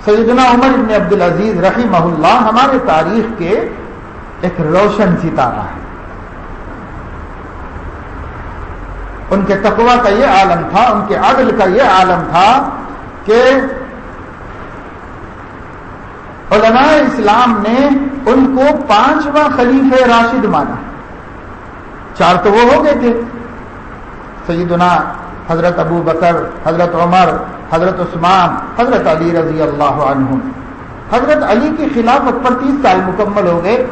سیدنا عمر بن عبدالعزیز رحمہ اللہ ہمارے تاریخ کے ایک روشن ستارہ ہے. ان کے تقوی کا یہ عالم تھا، ان کے عدل کا یہ عالم تھا کہ علماء اسلام نے ان کو 5واں خلیفہ راشد مانا. 4 تو وہ ہو گئے تھے، سیدنا حضرت ابو بکر، حضرت عمر، حضرت عثمان، حضرت علی رضی اللہ عنہ. حضرت علی کی خلافت پر 30 سال مکمل ہو گئے.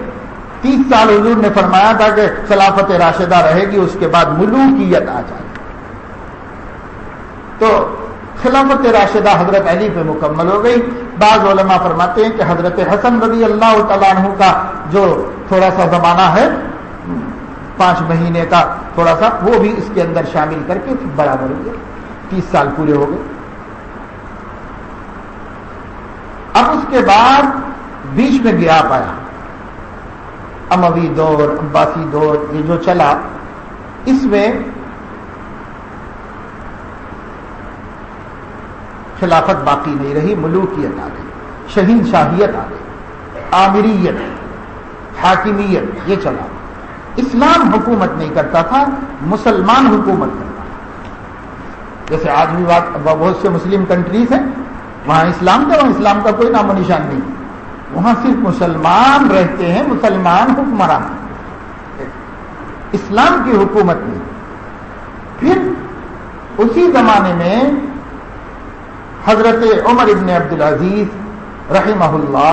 30 سال حضور نے فرمایا تھا کہ خلافت راشدہ رہے گی، اس کے بعد ملوکیت آ جائے. تو خلافت راشدہ حضرت علی پہ مکمل ہو گئی. بعض علماء فرماتے ہیں کہ حضرت حسن رضی اللہ تعالیٰ عنہ کا جو تھوڑا سا زمانہ ہے 5 مہینے کا تھوڑا سا، وہ بھی اس کے اندر شامل کر کے برابر ہو گئے. 30 سال پورے ہو گئے. اب اس کے بعد بیچ میں گیپ آیا، اموی دور، عباسی دور، یہ جو چلا، اس میں خلافت باقی نہیں رہی، ملوکیت آ گئی، شہنشاہیت آ گئی، آمریت، حاکمیت، یہ چلا. اسلام حکومت نہیں کرتا تھا، مسلمان حکومت کرتا تھا. جیسے آج بھی بہت سے مسلم کنٹریز ہیں، وہاں اسلام کا، وہاں اسلام کا کوئی نام و نشان نہیں. وہاں صرف مسلمان رہتے ہیں، مسلمان حکمران، اسلام کی حکومت نہیں. پھر اسی زمانے میں حضرت عمر ابن عبدالعزیز رحمہ اللہ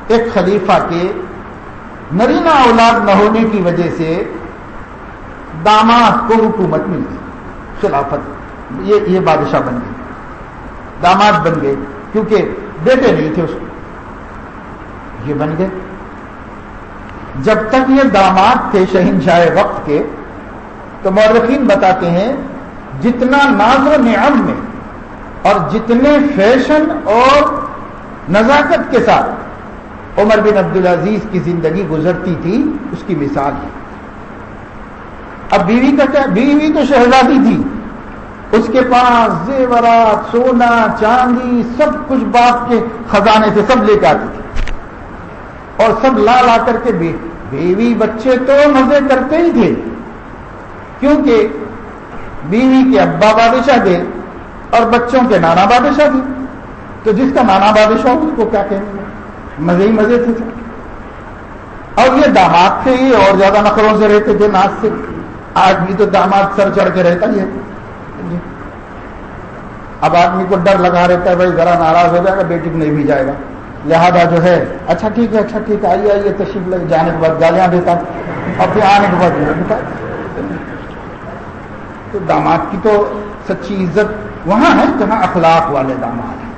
ایک خلیفہ کے نرینہ اولاد نہ ہونے کی وجہ سے داماد کو حکومت مل گئی، خلافت، یہ بادشاہ بن گئے، داماد بن گئے، کیونکہ بیٹے نہیں تھے اس کو، یہ بن گئے. جب تک یہ داماد تھے شہنشاہ وقت کے، تو مورخین بتاتے ہیں جتنا ناز و نعم میں اور جتنے فیشن اور نزاکت کے ساتھ عمر بن عبدالعزیز کی زندگی گزرتی تھی، اس کی مثال ہے. اب بیوی کا کیا؟ بیوی تو شہزادی تھی، اس کے پاس زیورات، سونا چاندی، سب کچھ باپ کے خزانے سے سب لے کے آتی تھی، اور سب لا لا کر کے بیوی بچے تو مزے کرتے ہی تھے، کیونکہ بیوی کے ابا بادشاہ تھے اور بچوں کے نانا بادشاہ تھے. تو جس کا نانا بادشاہ اس کو کیا کہیں گے، مزے ہی مزے تھے. اور یہ داماد تھے، یہ اور زیادہ نخروں سے رہتے تھے، ناز سے. آج بھی تو داماد سر چڑھ کے رہتا ہی ہے. اب آدمی کو ڈر لگا رہتا ہے، بھائی ذرا ناراض ہو جائے گا، بیٹی کو نہیں بھی جائے گا، لہذا جو ہے اچھا ٹھیک ہے، اچھا ٹھیک ہے، آئیے آئیے تشریف لے. جانے کے بعد گالیاں دیتا اور پھر آنے کے بعد. تو داماد کی تو سچی عزت وہاں ہے جہاں اخلاق والے داماد ہیں.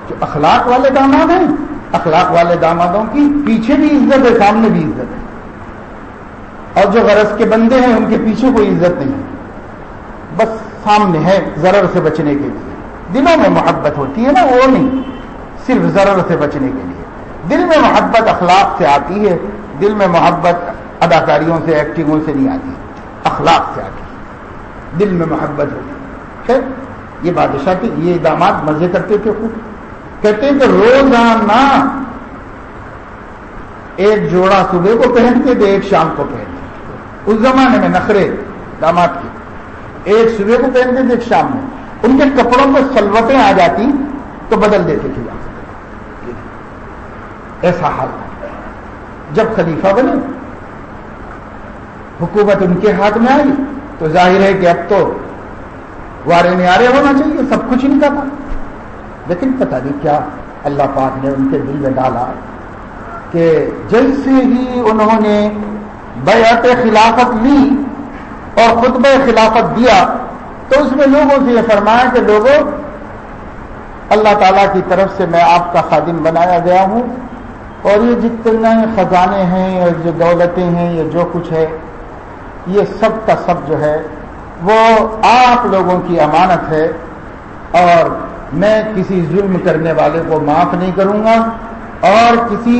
جو اخلاق والے داماد ہیں، اخلاق والے دامادوں کی پیچھے بھی عزت ہے، سامنے بھی عزت ہے. اور جو غرض کے بندے ہیں ان کے پیچھے کوئی عزت نہیں ہے، بس سامنے ہے ضرر سے بچنے کے لیے. دلوں میں محبت ہوتی ہے نا، وہ نہیں، صرف ضرر سے بچنے کے لیے. دل میں محبت اخلاق سے آتی ہے، دل میں محبت اداکاریوں سے، ایکٹنگوں سے نہیں آتی، اخلاق سے آتی ہے. دل میں محبت ہوتی ہے. یہ بادشاہ کے یہ داماد مزے کرتے تھے خوب. کہتے ہیں کہ روزانہ ایک جوڑا صبح کو پہنتے تھے، ایک شام کو پہنتے. اس زمانے میں نخرے داماد کے، ایک صبح کو پہنتے تھے، ایک شام میں. ان کے کپڑوں میں سلوٹیں آ جاتی تو بدل دیتے تھے. ایسا حال تھا. جب خلیفہ بنے، حکومت ان کے ہاتھ میں آئی، تو ظاہر ہے کہ اب تو وارے نیارے ہونا چاہیے، سب کچھ ان کا تھا. لیکن پتہ نہیں کیا اللہ پاک نے ان کے دل میں ڈالا کہ جیسے ہی انہوں نے بیعت خلافت لی اور خطبہ خلافت دیا، تو اس میں لوگوں سے یہ فرمایا کہ لوگوں، اللہ تعالیٰ کی طرف سے میں آپ کا خادم بنایا گیا ہوں، اور یہ جتنے خزانے ہیں اور جو دولتیں ہیں، یہ جو کچھ ہے، یہ سب کا سب جو ہے وہ آپ لوگوں کی امانت ہے، اور میں کسی ظلم کرنے والے کو معاف نہیں کروں گا، اور کسی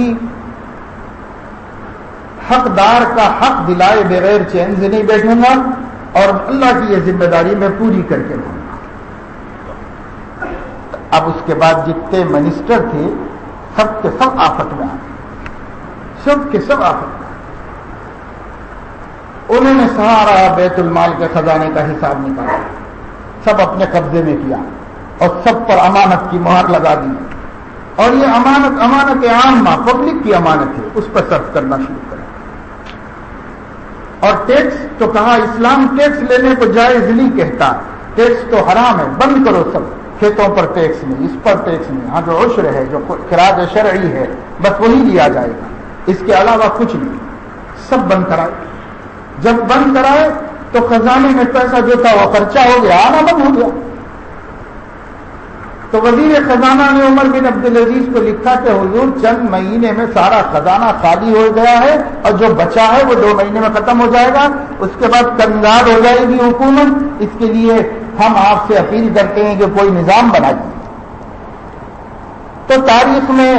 حقدار کا حق دلائے بغیر چین سے نہیں بیٹھوں گا، اور اللہ کی یہ ذمہ داری میں پوری کر کے رہوں گا. اب اس کے بعد جتنے منسٹر تھے سب کے سب آفت میں آ گئے، سب کے سب آفت میں آ گئے۔ انہوں نے سارا بیت المال کے خزانے کا حساب نکالا، سب اپنے قبضے میں کیا اور سب پر امانت کی مہر لگا دی، اور یہ امانت عامہ پبلک کی امانت ہے، اس پر صرف کرنا شروع کریں۔ اور ٹیکس تو کہا اسلام ٹیکس لینے کو جائز نہیں کہتا، ٹیکس تو حرام ہے، بند کرو سب، کھیتوں پر ٹیکس نہیں، اس پر ٹیکس نہیں، ہاں جو عشر ہے جو خراج شرعی ہے بس وہی لیا جائے گا، اس کے علاوہ کچھ نہیں، سب بند کرائے۔ جب بند کرائے تو خزانے میں پیسہ جو تھا وہ خرچہ ہو گیا، آنا بند ہو گیا۔ تو وزیر خزانہ نے عمر بن عبدالعزیز کو لکھا کہ حضور چند مہینے میں سارا خزانہ خالی ہو گیا ہے اور جو بچا ہے وہ 2 مہینے میں ختم ہو جائے گا، اس کے بعد کنگار ہو جائے گی حکومت، اس کے لیے ہم آپ سے اپیل کرتے ہیں کہ کوئی نظام بنائیے۔ تو تاریخ میں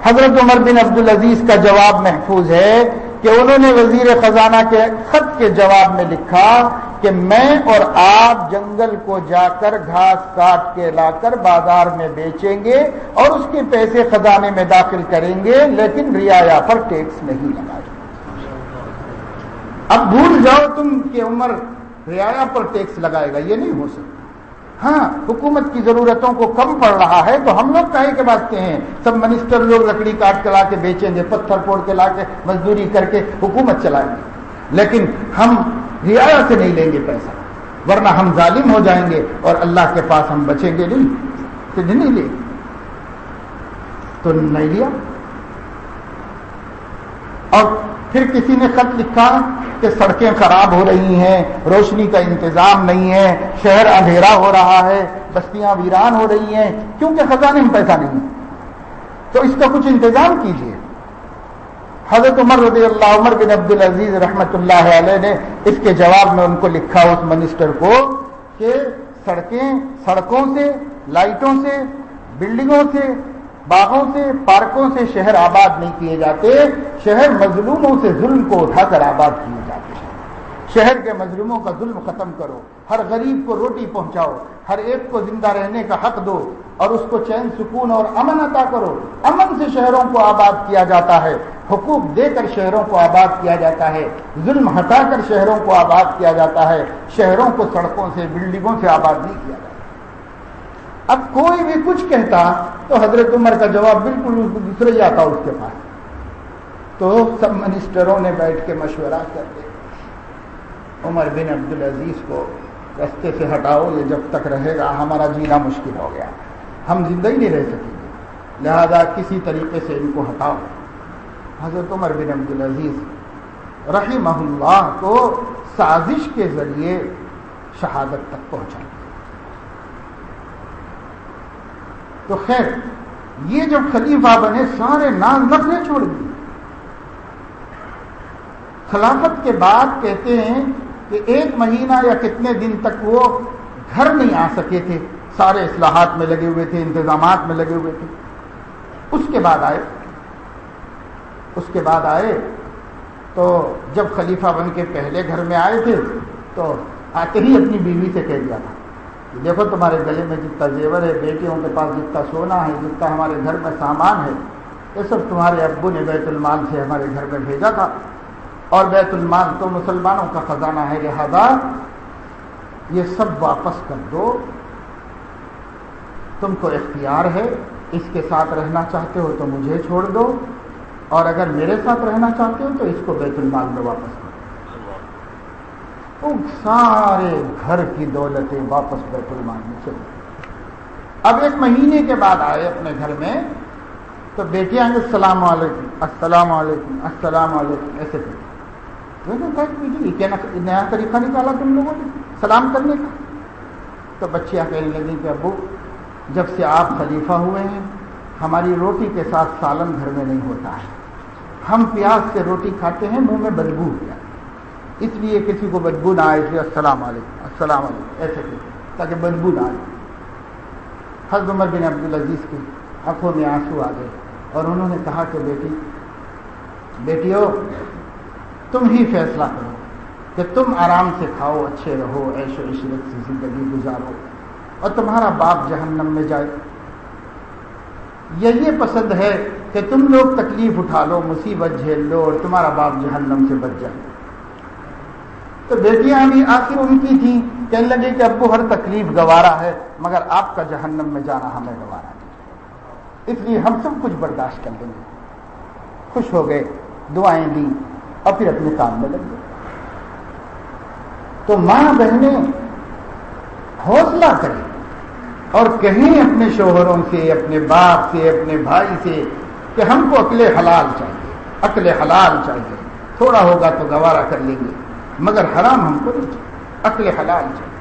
حضرت عمر بن عبدالعزیز کا جواب محفوظ ہے کہ انہوں نے وزیر خزانہ کے خط کے جواب میں لکھا کہ میں اور آپ جنگل کو جا کر گھاس کاٹ کے لا کر بازار میں بیچیں گے اور اس کے پیسے خزانے میں داخل کریں گے، لیکن رعایا پر ٹیکس نہیں لگائیں گے۔ اب بھول جاؤ تم کہ عمر رعایا پر ٹیکس لگائے گا، یہ نہیں ہو سکتا۔ ہاں حکومت کی ضرورتوں کو کم پڑ رہا ہے تو ہم لوگ کہے کے باتیں ہیں، سب منسٹر لوگ لکڑی کاٹ کے لا کے بیچیں گے، پتھر پھوڑ کے لا کے مزدوری کر کے حکومت چلائیں گے، لیکن ہم رعایا سے نہیں لیں گے پیسہ، ورنہ ہم ظالم ہو جائیں گے اور اللہ کے پاس ہم بچیں گے نہیں، تو نہیں لیں تو نہیں لیا۔ اور پھر کسی نے خط لکھا کہ سڑکیں خراب ہو رہی ہیں، روشنی کا انتظام نہیں ہے، شہر اندھیرا ہو رہا ہے، بستیاں ویران ہو رہی ہیں، کیونکہ خزانے میں پیسہ نہیں ہے، تو اس کا کچھ انتظام کیجیے۔ حضرت عمر بن عبدالعزیز رحمت اللہ علیہ نے اس کے جواب میں ان کو لکھا، اس منسٹر کو، کہ سڑکوں سے، لائٹوں سے، بلڈنگوں سے، باغوں سے، پارکوں سے شہر آباد نہیں کیے جاتے، شہر مظلوموں سے ظلم کو اٹھا کر آباد کیے جاتے ہیں۔ شہر کے مظلوموں کا ظلم ختم کرو، ہر غریب کو روٹی پہنچاؤ، ہر ایک کو زندہ رہنے کا حق دو اور اس کو چین سکون اور امن عطا کرو۔ امن سے شہروں کو آباد کیا جاتا ہے، حقوق دے کر شہروں کو آباد کیا جاتا ہے، ظلم ہٹا کر شہروں کو آباد کیا جاتا ہے، شہروں کو سڑکوں سے، بلڈنگوں سے آباد نہیں کیا جاتا۔ اب کوئی بھی کچھ کہتا تو حضرت عمر کا جواب بالکل دوسرے ہی آتا اس کے پاس۔ تو سب منسٹروں نے بیٹھ کے مشورہ کرتے، عمر بن عبدالعزیز کو رستے سے ہٹاؤ، یہ جب تک رہے گا ہمارا جینا مشکل ہو گیا، ہم زندہ ہی نہیں رہ سکیں گے، لہذا کسی طریقے سے ان کو ہٹاؤ۔ حضرت عمر بن عبدالعزیز رحمہ اللہ کو سازش کے ذریعے شہادت تک پہنچا۔ تو خیر یہ جب خلیفہ بنے سارے ناز نخرے چھوڑ دیے۔ خلافت کے بعد کہتے ہیں کہ 1 مہینہ یا کتنے دن تک وہ گھر نہیں آ سکے تھے، سارے اصلاحات میں لگے ہوئے تھے، انتظامات میں لگے ہوئے تھے۔ اس کے بعد آئے تو جب خلیفہ بن کے پہلے گھر میں آئے تھے تو آتے ہی اپنی بیوی سے کہہ دیا تھا، دیکھو تمہارے گلے میں جتنا زیور ہے، بیٹیوں کے پاس جتنا سونا ہے، جتنا ہمارے گھر میں سامان ہے، یہ سب تمہارے ابو نے بیت المال سے ہمارے گھر میں بھیجا تھا، اور بیت المال تو مسلمانوں کا خزانہ ہے، لہذا یہ سب واپس کر دو، تم کو اختیار ہے، اس کے ساتھ رہنا چاہتے ہو تو مجھے چھوڑ دو، اور اگر میرے ساتھ رہنا چاہتے ہو تو اس کو بیت المال میں واپس کرو۔ تو سارے گھر کی دولتیں واپس بیت المال میں چلی۔ اب 1 مہینے کے بعد آئے اپنے گھر میں تو بیٹیاں السلام علیکم، السلام علیکم، السلام علیکم، ایسے کرتے۔ کیا نیا طریقہ نکالا تم لوگوں نے سلام کرنے کا؟ تو بچیاں کہنے لگیں کہ ابو جب سے آپ خلیفہ ہوئے ہیں ہماری روٹی کے ساتھ سالن گھر میں نہیں ہوتا ہے، ہم پیاز سے روٹی کھاتے ہیں، منہ میں بدبو ہو جائے، اس لیے کسی کو بدبو نہ آئے، اس لیے السلام علیکم، السلام علیکم ایسے کرتے تاکہ بدبو نہ آئے۔ حضرت عمر بن عبدالعزیز کی آنکھوں میں آنسو آ گئے اور انہوں نے کہا کہ بیٹیو تم ہی فیصلہ کرو کہ تم آرام سے کھاؤ، اچھے رہو، عیش و عشرت سے زندگی گزارو، اور تمہارا باپ جہنم میں جائے. یہ پسند ہے کہ تم لوگ تکلیف اٹھا لو, مصیبت جھیل لو اور تمہارا باپ جہنم سے بچ جائے. تو بیٹیاں بھی آخر ان کی تھیں, کہنے لگے کہ ابو ہر تکلیف گوارا ہے مگر آپ کا جہنم میں جانا ہمیں گوارا نہیں, اس لیے ہم سب کچھ برداشت کر لیں گے. خوش ہو گئے, دعائیں دیں اور پھر اپنے کام میں لگ گئے. تو ماں بہنیں حوصلہ کریں اور کہیں اپنے شوہروں سے, اپنے باپ سے, اپنے بھائی سے کہ ہم کو عقل حلال چاہیے, عقل حلال چاہیے. تھوڑا ہوگا تو گوارا کر لیں گے مگر حرام ہم کو نہیں چاہیے, عقل حلال چاہیے.